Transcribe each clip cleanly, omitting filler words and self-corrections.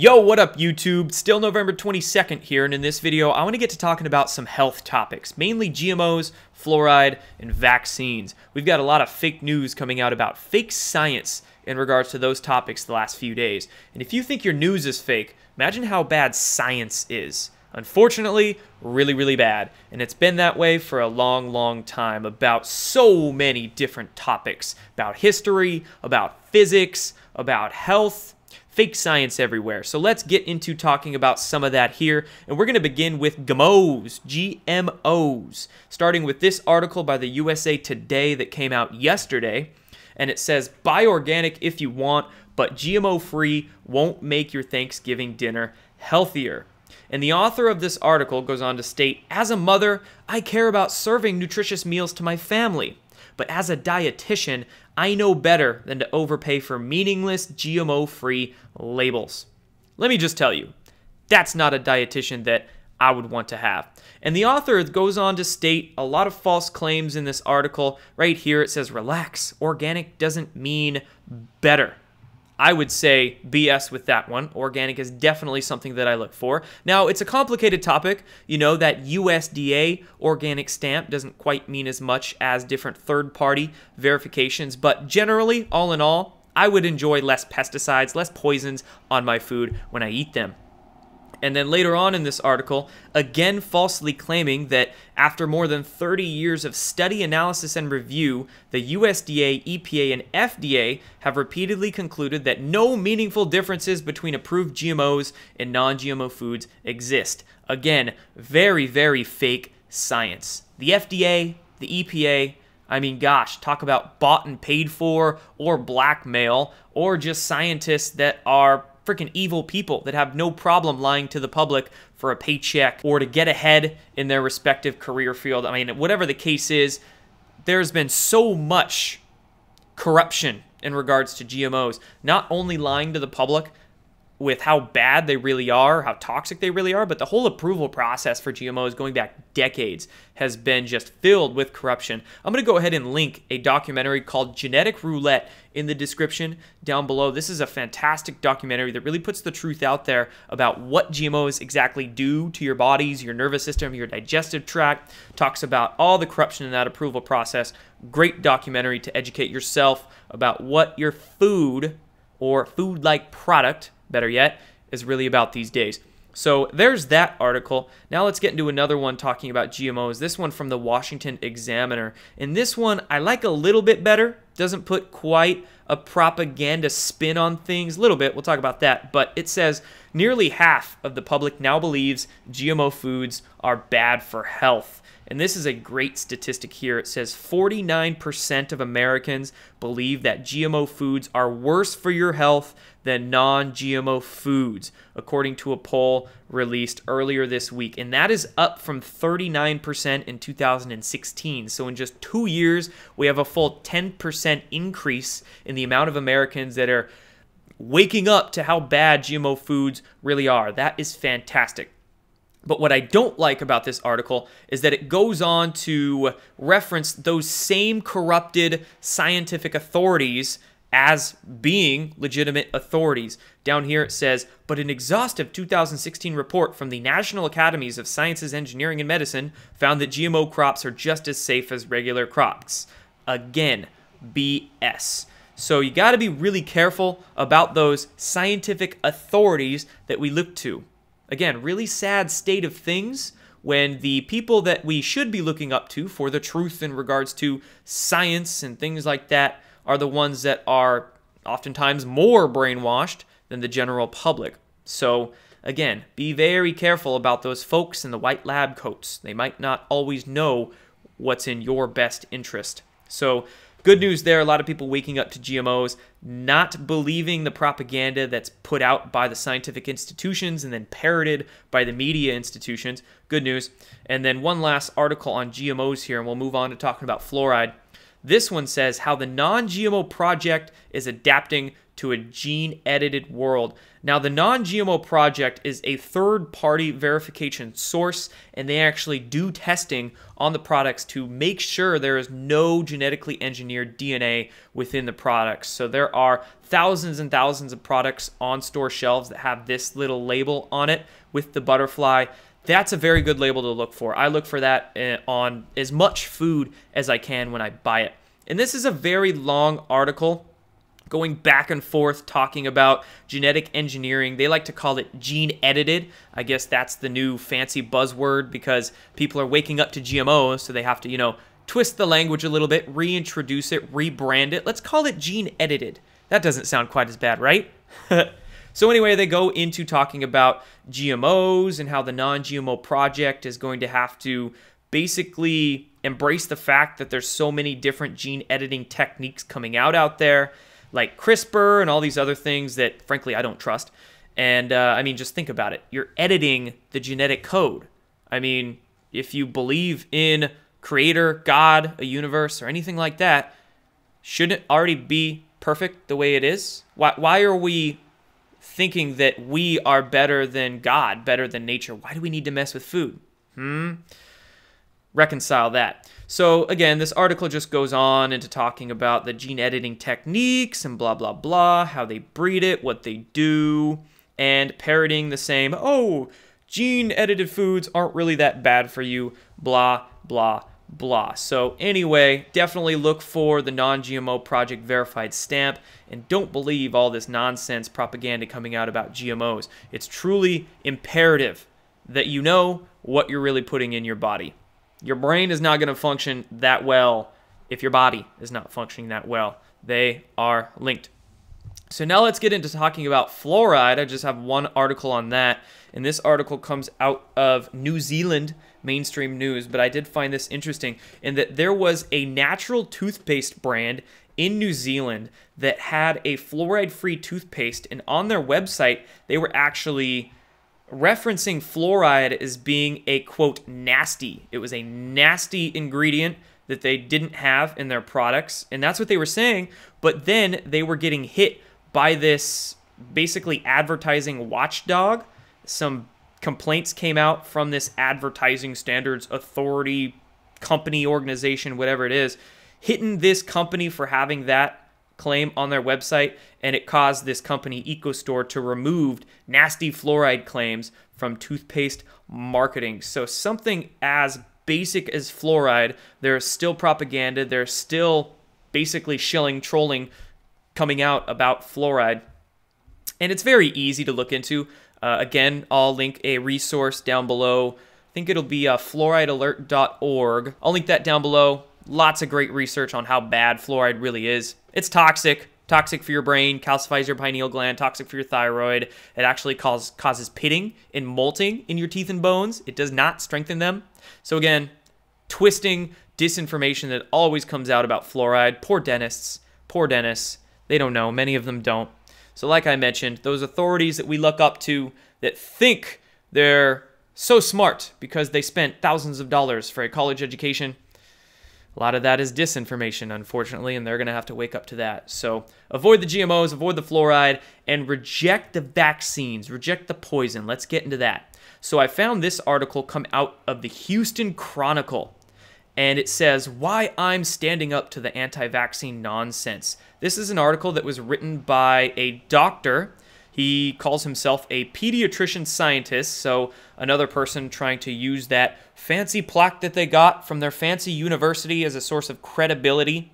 Yo, what up YouTube? Still November 22nd here, and in this video I want to get to talking about some health topics, mainly GMOs, fluoride, and vaccines. We've got a lot of fake news coming out about fake science in regards to those topics the last few days. And if you think your news is fake, imagine how bad science is. Unfortunately, really, really bad. And it's been that way for a long, long time about so many different topics. About history, about physics, about health. Fake science everywhere. So let's get into talking about some of that here. And we're going to begin with GMOs, GMOs. Starting with this article by the USA Today that came out yesterday. And it says, buy organic if you want, but GMO-free won't make your Thanksgiving dinner healthier. And the author of this article goes on to state, as a mother, I care about serving nutritious meals to my family. But as a dietitian, I know better than to overpay for meaningless GMO-free labels. Let me just tell you, that's not a dietitian that I would want to have. And the author goes on to state a lot of false claims in this article. Right here it says, relax, organic doesn't mean better. I would say BS with that one. Organic is definitely something that I look for. Now, it's a complicated topic. You know, that USDA organic stamp doesn't quite mean as much as different third-party verifications, but generally, all in all, I would enjoy less pesticides, less poisons on my food when I eat them. And then later on in this article, again falsely claiming that after more than 30 years of study, analysis, and review, the USDA, EPA, and FDA have repeatedly concluded that no meaningful differences between approved GMOs and non-GMO foods exist. Again, very, very fake science. The FDA, the EPA, I mean, gosh, talk about bought and paid for, or blackmail, or just scientists that are freaking evil people that have no problem lying to the public for a paycheck or to get ahead in their respective career field. I mean, whatever the case is, there's been so much corruption in regards to GMOs, not only lying to the public with how bad they really are, how toxic they really are, but the whole approval process for GMOs going back decades has been just filled with corruption. I'm going to go ahead and link a documentary called Genetic Roulette in the description down below. This is a fantastic documentary that really puts the truth out there about what GMOs exactly do to your bodies, your nervous system, your digestive tract, talks about all the corruption in that approval process. Great documentary to educate yourself about what your food or food-like product, better yet, is really about these days. So there's that article. Now let's get into another one talking about GMOs. This one from the Washington Examiner. And this one I like a little bit better. Doesn't put quite a propaganda spin on things. A little bit, we'll talk about that. But it says nearly half of the public now believes GMO foods are bad for health. And this is a great statistic here. It says 49% of Americans believe that GMO foods are worse for your health than non-GMO foods, according to a poll released earlier this week. And that is up from 39% in 2016. So in just 2 years, we have a full 10% increase in the amount of Americans that are waking up to how bad GMO foods really are. That is fantastic. But what I don't like about this article is that it goes on to reference those same corrupted scientific authorities as being legitimate authorities. Down here it says, but an exhaustive 2016 report from the National Academies of Sciences, Engineering, and Medicine found that GMO crops are just as safe as regular crops. Again, BS. So you got to be really careful about those scientific authorities that we look to. Again, really sad state of things when the people that we should be looking up to for the truth in regards to science and things like that are the ones that are oftentimes more brainwashed than the general public. So, again, be very careful about those folks in the white lab coats. They might not always know what's in your best interest. So, good news there, a lot of people waking up to GMOs, not believing the propaganda that's put out by the scientific institutions and then parroted by the media institutions. Good news. And then one last article on GMOs here, and we'll move on to talking about fluoride. This one says how the non-GMO project is adapting to a gene-edited world. Now, the Non-GMO Project is a third-party verification source, and they actually do testing on the products to make sure there is no genetically engineered DNA within the products. So there are thousands and thousands of products on store shelves that have this little label on it with the butterfly. That's a very good label to look for. I look for that on as much food as I can when I buy it. And this is a very long article going back and forth talking about genetic engineering. They like to call it gene edited. I guess that's the new fancy buzzword because people are waking up to GMOs, so they have to, twist the language a little bit, reintroduce it, rebrand it. Let's call it gene edited. That doesn't sound quite as bad, right? So anyway, they go into talking about GMOs and how the Non-GMO Project is going to have to basically embrace the fact that there's so many different gene editing techniques coming out there, like CRISPR and all these other things that, frankly, I don't trust. And, just think about it. You're editing the genetic code. If you believe in Creator, God, a universe, or anything like that, shouldn't it already be perfect the way it is? Why are we thinking that we are better than God, better than nature? Why do we need to mess with food? Reconcile that. So again, this article just goes on into talking about the gene editing techniques and blah, blah, blah, how they breed it, what they do, and parroting the same, gene edited foods aren't really that bad for you, blah, blah, blah. So anyway, definitely look for the Non-GMO Project verified stamp and don't believe all this nonsense propaganda coming out about GMOs. It's truly imperative that you know what you're really putting in your body. Your brain is not going to function that well if your body is not functioning that well. They are linked. So now let's get into talking about fluoride. I just have one article on that, and this article comes out of New Zealand mainstream news, but I did find this interesting in that there was a natural toothpaste brand in New Zealand that had a fluoride-free toothpaste, and on their website, they were actually referencing fluoride as being a, quote, nasty. It was a nasty ingredient that they didn't have in their products, and that's what they were saying, but then they were getting hit by this basically advertising watchdog. Some complaints came out from this advertising standards authority, company, organization, whatever it is, hitting this company for having that claim on their website, and it caused this company EcoStore to remove nasty fluoride claims from toothpaste marketing. So something as basic as fluoride, there's still propaganda, there's still basically shilling, trolling coming out about fluoride. And it's very easy to look into. Again, I'll link a resource down below. I think it'll be fluoridealert.org. I'll link that down below. Lots of great research on how bad fluoride really is. It's toxic for your brain, calcifies your pineal gland, toxic for your thyroid. It actually causes pitting and molting in your teeth and bones. It does not strengthen them. So again, twisting disinformation that always comes out about fluoride. Poor dentists, they don't know. Many of them don't. So like I mentioned, those authorities that we look up to that think they're so smart because they spent thousands of dollars for a college education, a lot of that is disinformation, unfortunately, and they're going to have to wake up to that. So avoid the GMOs, avoid the fluoride, and reject the vaccines, reject the poison. Let's get into that. So I found this article come out of the Houston Chronicle, and it says, Why I'm Standing Up to the Anti-Vaccine Nonsense. This is an article that was written by a doctor. He calls himself a pediatrician scientist, so another person trying to use that fancy plaque that they got from their fancy university as a source of credibility,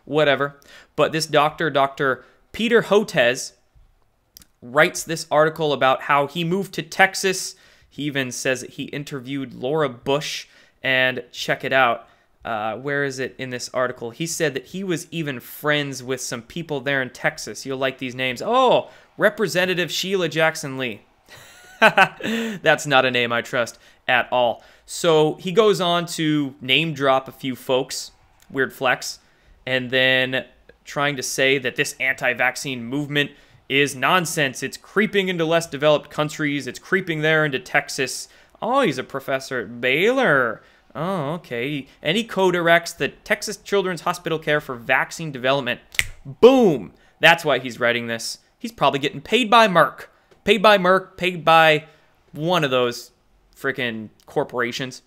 whatever. But this doctor, Dr. Peter Hotez, writes this article about how he moved to Texas. He even says that he interviewed Laura Bush, and check it out. Where is it in this article? He said that he was even friends with some people there in Texas. You'll like these names. Oh, Representative Sheila Jackson Lee. That's not a name I trust at all. So he goes on to name drop a few folks, weird flex, and then trying to say that this anti-vaccine movement is nonsense. It's creeping into less developed countries. It's creeping there into Texas. Oh, he's a professor at Baylor. Oh, okay. And he co-directs the Texas Children's Hospital Care for Vaccine Development. Boom! That's why he's writing this. He's probably getting paid by Merck. Paid by Merck, paid by one of those freaking corporations.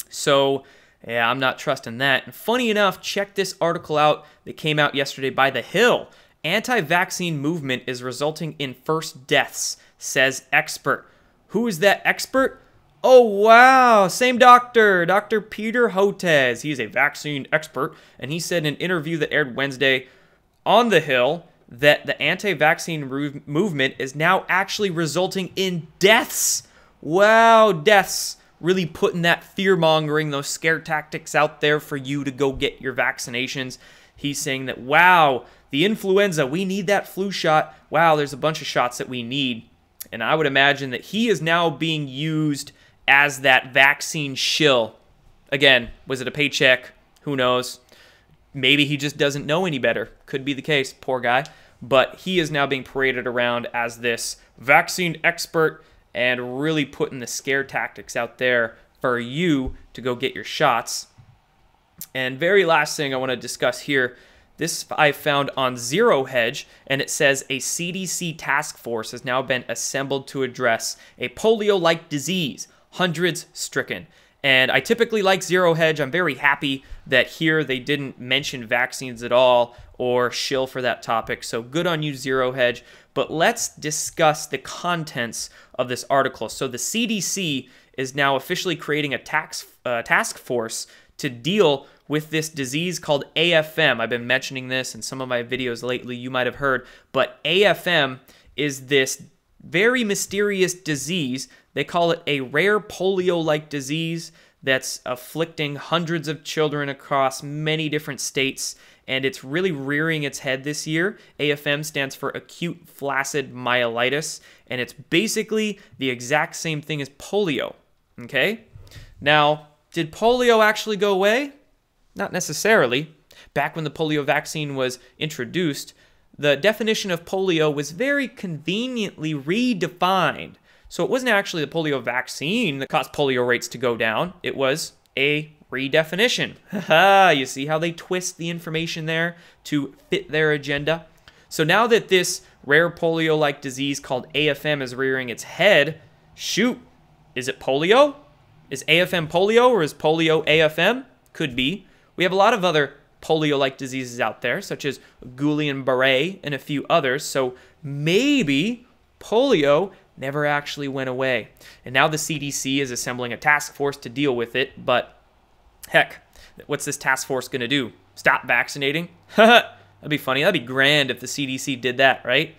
So, yeah, I'm not trusting that. And funny enough, check this article out that came out yesterday by The Hill. Anti-vaccine movement is resulting in first deaths, says expert. Who is that expert? Oh, wow, same doctor, Dr. Peter Hotez. He's a vaccine expert, and he said in an interview that aired Wednesday on The Hill that the anti-vaccine movement is now actually resulting in deaths. Wow, deaths. Really putting that fear-mongering, those scare tactics out there for you to go get your vaccinations. He's saying that, wow, the influenza, we need that flu shot. Wow, there's a bunch of shots that we need. And I would imagine that he is now being used as that vaccine shill. Again, was it a paycheck? Who knows? Maybe he just doesn't know any better. Could be the case, poor guy. But he is now being paraded around as this vaccine expert and really putting the scare tactics out there for you to go get your shots. And very last thing I want to discuss here, this I found on Zero Hedge, and it says a CDC task force has now been assembled to address a polio-like disease, hundreds stricken. And I typically like Zero Hedge. I'm very happy that here they didn't mention vaccines at all or shill for that topic. So good on you, Zero Hedge. But let's discuss the contents of this article. So the CDC is now officially creating a task force to deal with this disease called AFM. I've been mentioning this in some of my videos lately, you might have heard. But AFM is this very mysterious disease. They call it a rare polio-like disease that's afflicting hundreds of children across many different states, and it's really rearing its head this year. AFM stands for acute flaccid myelitis, and it's basically the exact same thing as polio, okay? Now, did polio actually go away? Not necessarily. Back when the polio vaccine was introduced, the definition of polio was very conveniently redefined. So it wasn't actually the polio vaccine that caused polio rates to go down. It was a redefinition. Haha, you see how they twist the information there to fit their agenda? So now that this rare polio-like disease called AFM is rearing its head, shoot, is it polio? Is AFM polio or is polio AFM? Could be. We have a lot of other polio-like diseases out there, such as Guillain-Barré and a few others, so maybe polio never actually went away. And now the CDC is assembling a task force to deal with it, but heck, what's this task force going to do? Stop vaccinating? That'd be funny. That'd be grand if the CDC did that, right?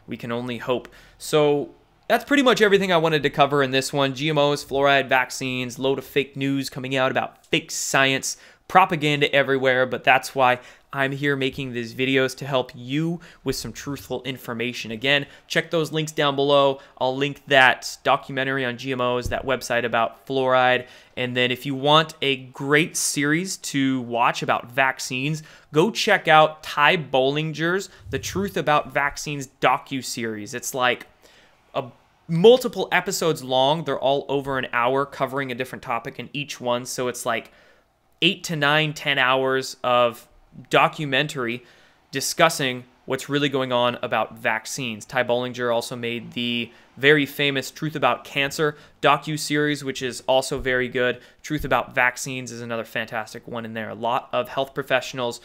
We can only hope. So that's pretty much everything I wanted to cover in this one. GMOs, fluoride, vaccines, load of fake news coming out about fake science, propaganda everywhere, but that's why I'm here making these videos to help you with some truthful information. Again, check those links down below. I'll link that documentary on GMOs, that website about fluoride, and then if you want a great series to watch about vaccines, go check out Ty Bollinger's The Truth About Vaccines docu-series. It's like multiple episodes long. They're all over an hour covering a different topic in each one, so it's like 8 to 9, 10 hours of documentary discussing what's really going on about vaccines. Ty Bollinger also made the very famous Truth About Cancer docu-series, which is also very good. Truth About Vaccines is another fantastic one in there. A lot of health professionals,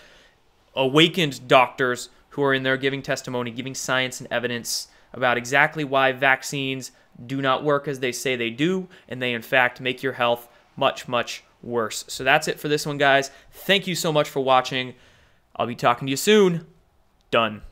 awakened doctors who are in there giving testimony, giving science and evidence about exactly why vaccines do not work as they say they do, and they in fact make your health much, much worse. So that's it for this one, guys. Thank you so much for watching. I'll be talking to you soon. Done.